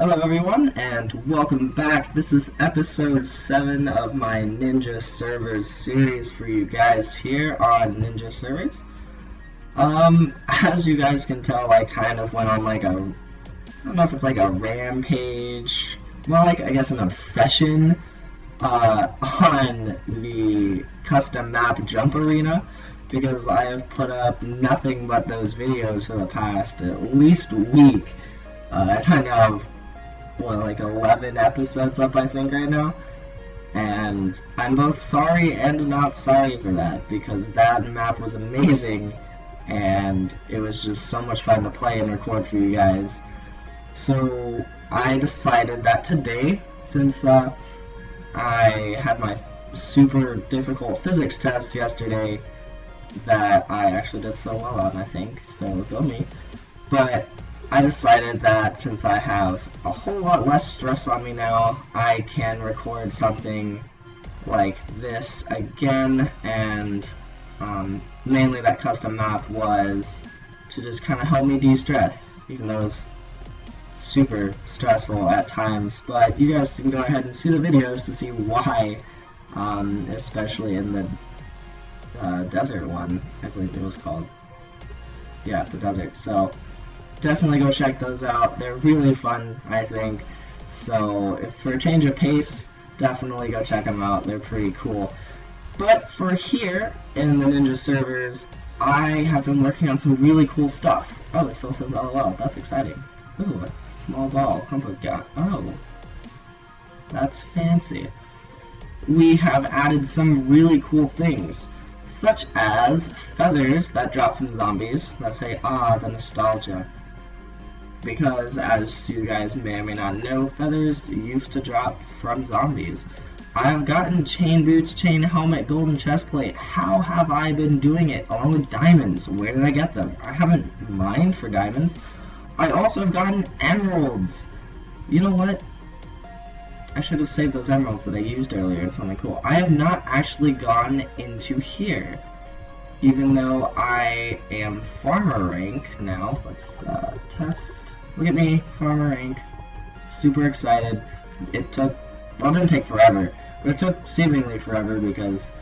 Hello everyone, and welcome back. This is episode 7 of my Ninja Servers series for you guys here on Ninja Servers. As you guys can tell, I kind of went on like a, I don't know if it's like a rampage, well, like I guess an obsession on the custom map Jump Arena, because I have put up nothing but those videos for the past at least week. I kind of like 11 episodes up, I think, right now, and I'm both sorry and not sorry for that, because that map was amazing and it was just so much fun to play and record for you guys. So I decided that today, since I had my super difficult physics test yesterday that I actually did so well on, I think, so go me, but I decided that since I have a whole lot less stress on me now, I can record something like this again, and mainly that custom map was to just kind of help me de-stress, even though it was super stressful at times. But you guys can go ahead and see the videos to see why, especially in the desert one, I believe it was called. Yeah, the desert. So definitely go check those out. They're really fun, I think. So if for a change of pace, definitely go check them out. They're pretty cool. But for here in the Ninja servers, I have been working on some really cool stuff. Oh, it still says LOL. That's exciting. Ooh, a small ball. Comfort got. Oh, that's fancy. We have added some really cool things, such as feathers that drop from zombies that say, "Ah, the nostalgia." Because, as you guys may or may not know, feathers used to drop from zombies. I have gotten chain boots, chain helmet, golden chestplate. How have I been doing it? Along with diamonds. Where did I get them? I haven't mined for diamonds. I also have gotten emeralds. You know what? I should have saved those emeralds that I used earlier in something cool. I have not actually gone into here, even though I am farmer rank now. Let's test. Look at me, farmer rank. Super excited. It took, well, it didn't take forever, but it took seemingly forever because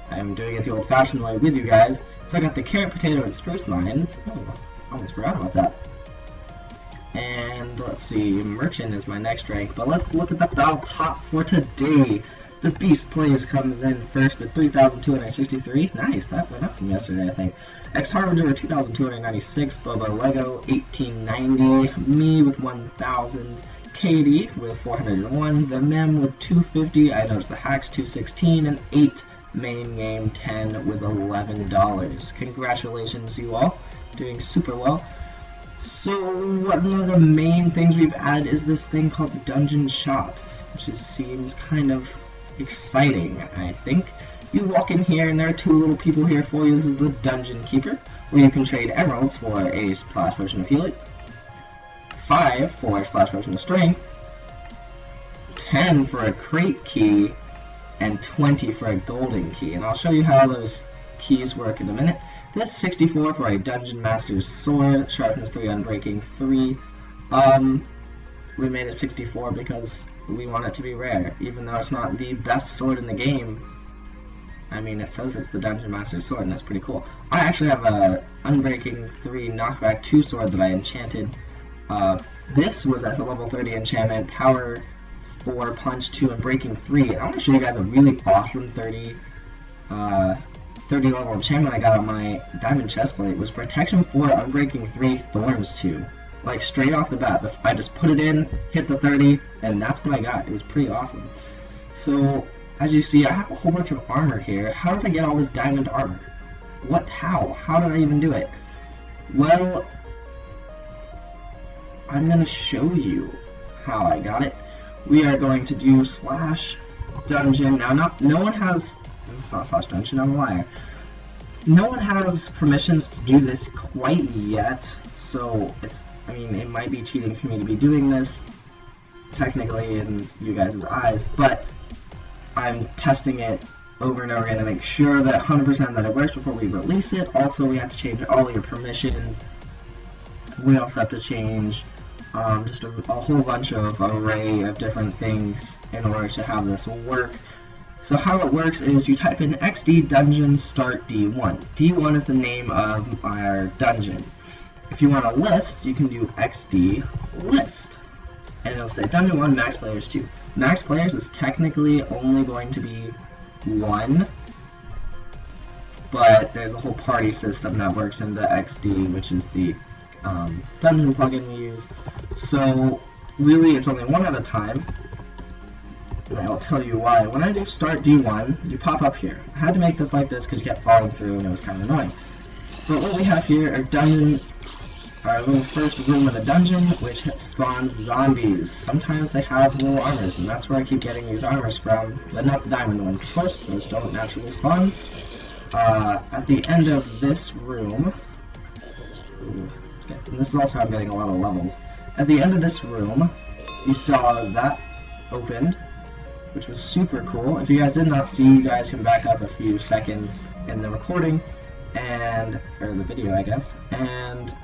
I'm doing it the old-fashioned way with you guys. So I got the carrot, potato, and spruce mines. Oh, I almost forgot about that. And let's see, merchant is my next rank, but let's look at the battle top for today. The Beast Plays comes in first with 3,263. Nice, that went up from yesterday, I think. X-Harbinger 2,296. Boba Lego 1,890. Me with 1,000. Katie with 401. The Mem with 250. I noticed the Hacks 216. And 8 main game 10 with $11. Congratulations, you all. Doing super well. So one of the main things we've added is this thing called Dungeon Shops, which seems kind of exciting, I think. You walk in here and there are two little people here for you. This is the Dungeon Keeper, where you can trade emeralds for a splash potion of healing, 5 for a splash potion of strength, 10 for a crate key, and 20 for a golden key. And I'll show you how those keys work in a minute. This 64 for a Dungeon Master's Sword, sharpness 3, unbreaking 3. We made it 64 because we want it to be rare, even though it's not the best sword in the game. I mean, it says it's the Dungeon Master's Sword, and that's pretty cool. I actually have a Unbreaking 3 Knockback 2 sword that I enchanted. This was at the level 30 enchantment, Power 4, Punch 2, and Breaking 3. And I want to show you guys a really awesome 30 level enchantment I got on my Diamond Chestplate. It was Protection 4, Unbreaking 3, Thorns 2. Like, straight off the bat, I just put it in, hit the 30, and that's what I got. It was pretty awesome. So, as you see, I have a whole bunch of armor here. How did I get all this diamond armor? How did I even do it? Well, I'm going to show you how I got it. We are going to do slash dungeon. Now, no one has, it's not slash dungeon, I'm a liar. No one has permissions to do this quite yet, so I mean, it might be cheating for me to be doing this, technically in you guys' eyes, but I'm testing it over and over again to make sure that 100% that it works before we release it. Also, we have to change all your permissions. We also have to change just a whole bunch of array of different things in order to have this work. So how it works is you type in XD dungeon start D1. D1 is the name of our dungeon. If you want a list, you can do XD list, and it'll say dungeon 1 max players 2. Max players is technically only going to be 1, but there's a whole party system that works into XD, which is the dungeon plugin we use. So really it's only 1 at a time, and I'll tell you why. When I do start D1, you pop up here. I had to make this like this because you kept falling through and it was kind of annoying. But what we have here are our little first room of the dungeon, which spawns zombies. Sometimes they have little armors, and that's where I keep getting these armors from, but not the diamond ones, of course. Those don't naturally spawn. At the end of this room, and this is also how I'm getting a lot of levels. At the end of this room, you saw that opened, which was super cool. If you guys did not see, you guys can back up a few seconds in the recording, or the video, I guess, and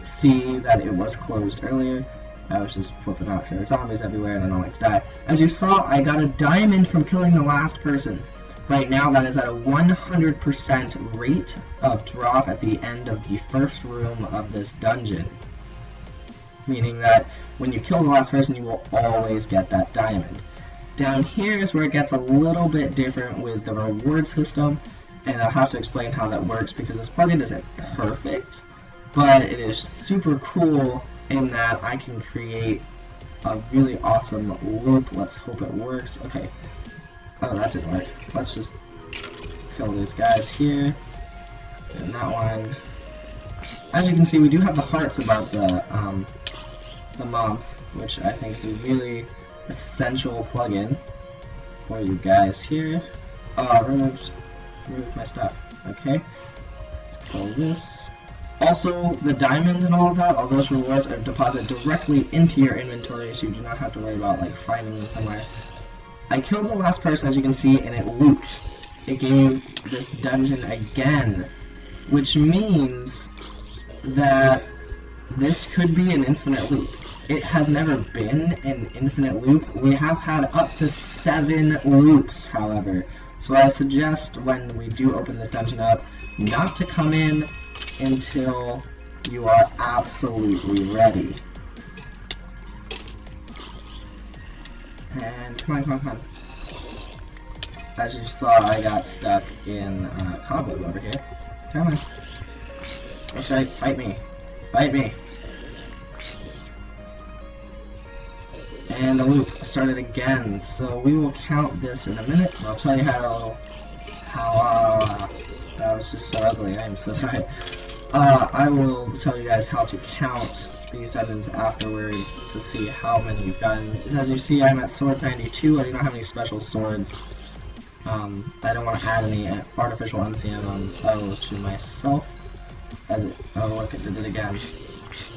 see that it was closed earlier. I was just flipping out because there are zombies everywhere and I don't like to die. As you saw, I got a diamond from killing the last person. Right now, that is at a 100% rate of drop at the end of the first room of this dungeon. Meaning that when you kill the last person, you will always get that diamond. Down here is where it gets a little bit different with the reward system, and I'll have to explain how that works because this plugin isn't perfect, but it is super cool in that I can create a really awesome loop. Let's hope it works. Okay. Oh, that didn't work. Let's just kill these guys here. And that one. As you can see, we do have the hearts about the mobs, which I think is a really essential plugin for you guys here. Oh, removed my stuff. Okay. Let's kill this. Also, the diamond and all of that, all those rewards are deposited directly into your inventory, so you do not have to worry about like finding them somewhere. I killed the last person, as you can see, and it looped. It gave this dungeon again, which means that this could be an infinite loop. It has never been an infinite loop. We have had up to 7 loops, however. So I suggest when we do open this dungeon up, not to come in until you are absolutely ready. And come on. As you saw, I got stuck in cobweb over here. Come on. That's right, fight me. Fight me. And the loop started again, so we will count this in a minute. I'll tell you how that was just so ugly. I am so sorry. I will tell you guys how to count these dungeons afterwards to see how many you've gotten. As you see, I'm at sword 92. I do not have any special swords. I don't want to add any artificial MCM on O to myself. Oh look, it did it again.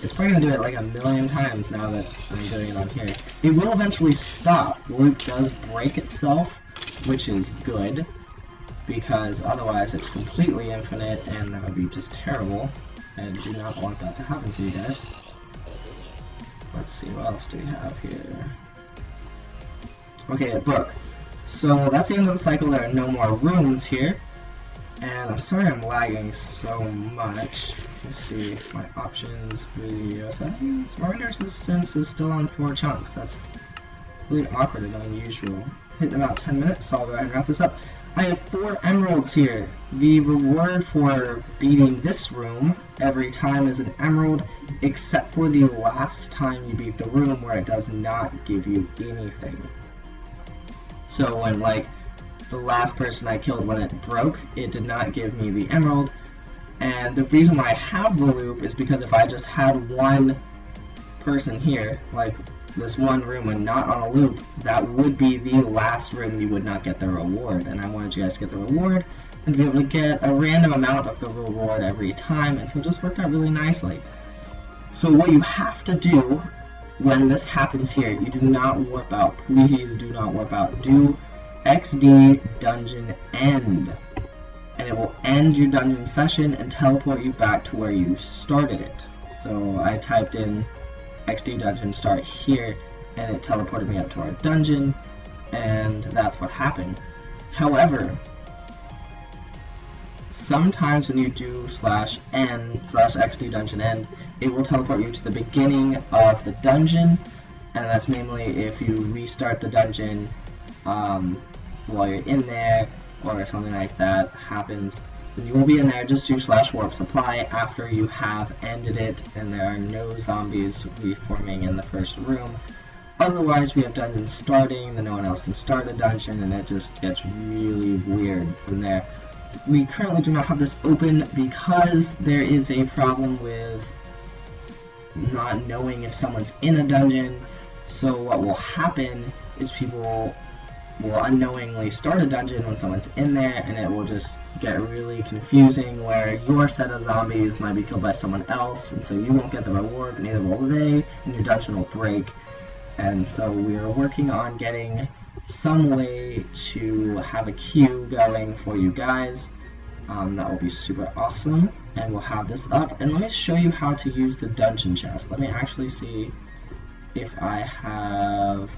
It's probably going to do it like a million times now that I'm doing it on here. It will eventually stop. The loop does break itself, which is good, because otherwise it's completely infinite and that would be just terrible. I do not want that to happen for you guys. Let's see, what else do we have here? Okay, a book. So that's the end of the cycle. There are no more rooms here. And I'm sorry I'm lagging so much. Let's see, my options, video settings. Render resistance is still on 4 chunks. That's really awkward and unusual. Hitting about 10 minutes, so I'll go ahead and wrap this up. I have 4 emeralds here. The reward for beating this room every time is an emerald, except for the last time you beat the room where it does not give you anything. So when, like, the last person I killed, when it broke, it did not give me the emerald. And the reason why I have the loop is because if I just had one person here, like this one room and not on a loop, that would be the last room you would not get the reward. And I wanted you guys to get the reward and be able to get a random amount of the reward every time, and so it just worked out really nicely. So what you have to do when this happens here, you do not warp out. Please do not warp out. Do XD dungeon end, and it will end your dungeon session and teleport you back to where you started it. So I typed in XD dungeon start here, and it teleported me up to our dungeon, and that's what happened. However, sometimes when you do /n/XD dungeon end, it will teleport you to the beginning of the dungeon, and that's mainly if you restart the dungeon while you're in there, or if something like that happens. Then you will be in there. Just do /warp supply after you have ended it, and there are no zombies reforming in the first room. Otherwise, we have dungeons starting, then no one else can start a dungeon, and it just gets really weird from there. We currently do not have this open because there is a problem with not knowing if someone's in a dungeon. So what will happen is people will unknowingly start a dungeon when someone's in there, and it will just get really confusing where your set of zombies might be killed by someone else, and so you won't get the reward, but neither will they, and your dungeon will break. And so we are working on getting some way to have a queue going for you guys. That will be super awesome, and we'll have this up. And let me show you how to use the dungeon chest. Let me actually see if I have...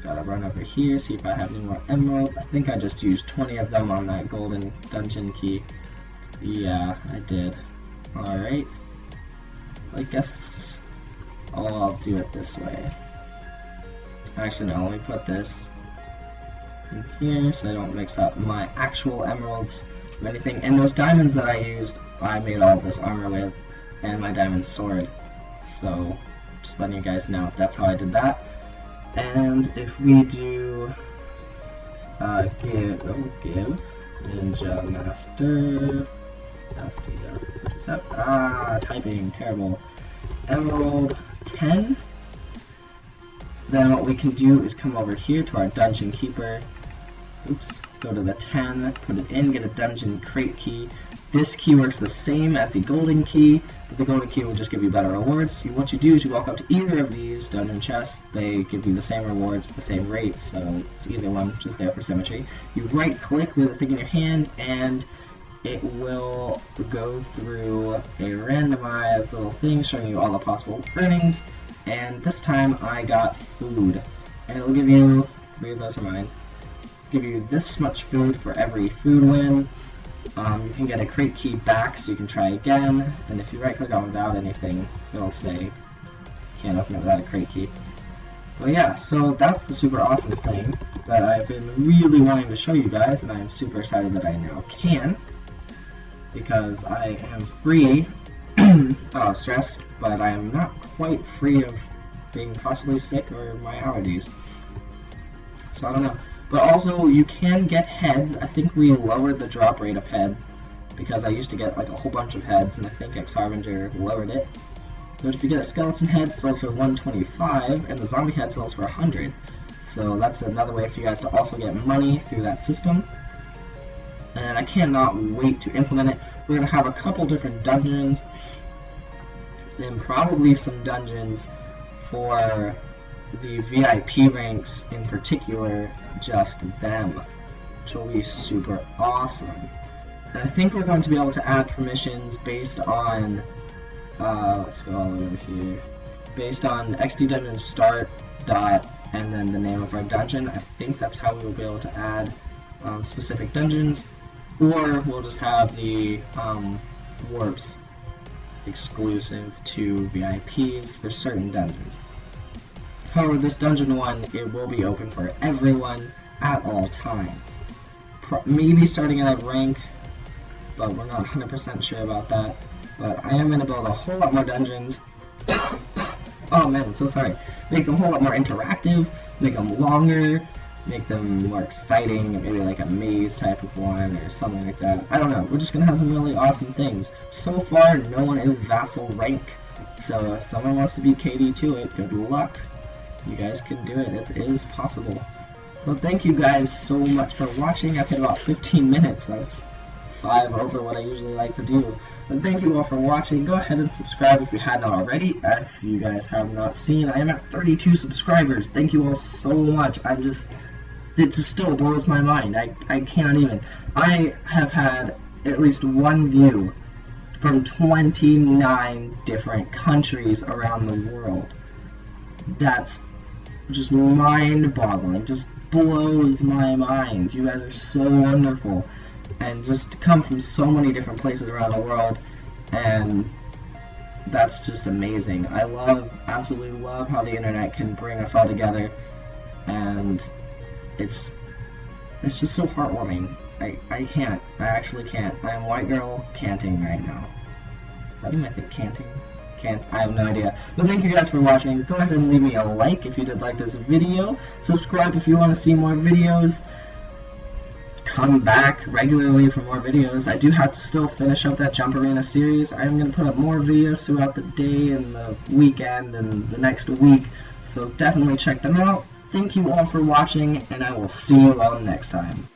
Gotta run over here, see if I have any more emeralds. I think I just used 20 of them on that golden dungeon key. Yeah, I did. Alright. I guess I'll do it this way. Actually, no, let me put this in here so I don't mix up my actual emeralds with anything. And those diamonds that I used, I made all of this armor with, and my diamond sword. So, just letting you guys know, that's how I did that. And if we do give Ninja Master typing terrible emerald 10, then what we can do is come over here to our dungeon keeper. Oops, go to the 10, put it in, get a dungeon crate key. This key works the same as the golden key, but the golden key will just give you better rewards. What you do is you walk up to either of these dungeon chests. They give you the same rewards at the same rates, so it's either one, just there for symmetry. You right click with a thing in your hand, and it will go through a randomized little thing showing you all the possible earnings. And this time I got food, and it will give you, 3 of those are mine, give you this much food for every food win. You can get a crate key back so you can try again, and if you right click on without anything, it'll say can't open it without a crate key. But yeah, so that's the super awesome thing that I've been really wanting to show you guys, and I'm super excited that I now can, because I am free of stress, but I am not quite free of being possibly sick or my allergies. So I don't know. But also, you can get heads. I think we lowered the drop rate of heads, because I used to get like a whole bunch of heads, and I think X-Harbinger lowered it. But if you get a skeleton head, it sells for 125, and the zombie head sells for 100. So that's another way for you guys to also get money through that system. And I cannot wait to implement it. We're going to have a couple different dungeons, and probably some dungeons for the VIP ranks in particular, just them, which will be super awesome. And I think we're going to be able to add permissions based on, let's go all over here, based on XD dungeon start dot and then the name of our dungeon. I think that's how we will be able to add specific dungeons, or we'll just have the warps exclusive to VIPs for certain dungeons. However, this dungeon one, it will be open for everyone at all times. Maybe starting at a rank, but we're not 100% sure about that. But I am going to build a whole lot more dungeons. Oh man, I'm so sorry. Make them a whole lot more interactive, make them longer, make them more exciting, maybe like a maze type of one or something like that. I don't know, we're just going to have some really awesome things. So far, no one is Vassal rank, so if someone wants to be KD to it, good luck. You guys can do it. It is possible. So thank you guys so much for watching. I've hit about 15 minutes. That's 5 over what I usually like to do. But thank you all for watching. Go ahead and subscribe if you hadn't already. If you guys have not seen, I am at 32 subscribers. Thank you all so much. It just still blows my mind. I cannot even. I have had at least one view from 29 different countries around the world. That's just mind-boggling, just blows my mind. You guys are so wonderful, and just come from so many different places around the world, and that's just amazing. I absolutely love how the internet can bring us all together, and it's just so heartwarming. I actually can't. I am white girl canting right now. Is that even I think canting? I have no idea. But thank you guys for watching. Go ahead and leave me a like if you did like this video. Subscribe if you want to see more videos. Come back regularly for more videos. I do have to still finish up that Jump Arena series. I'm going to put up more videos throughout the day and the weekend and the next week. So definitely check them out. Thank you all for watching, and I will see you all next time.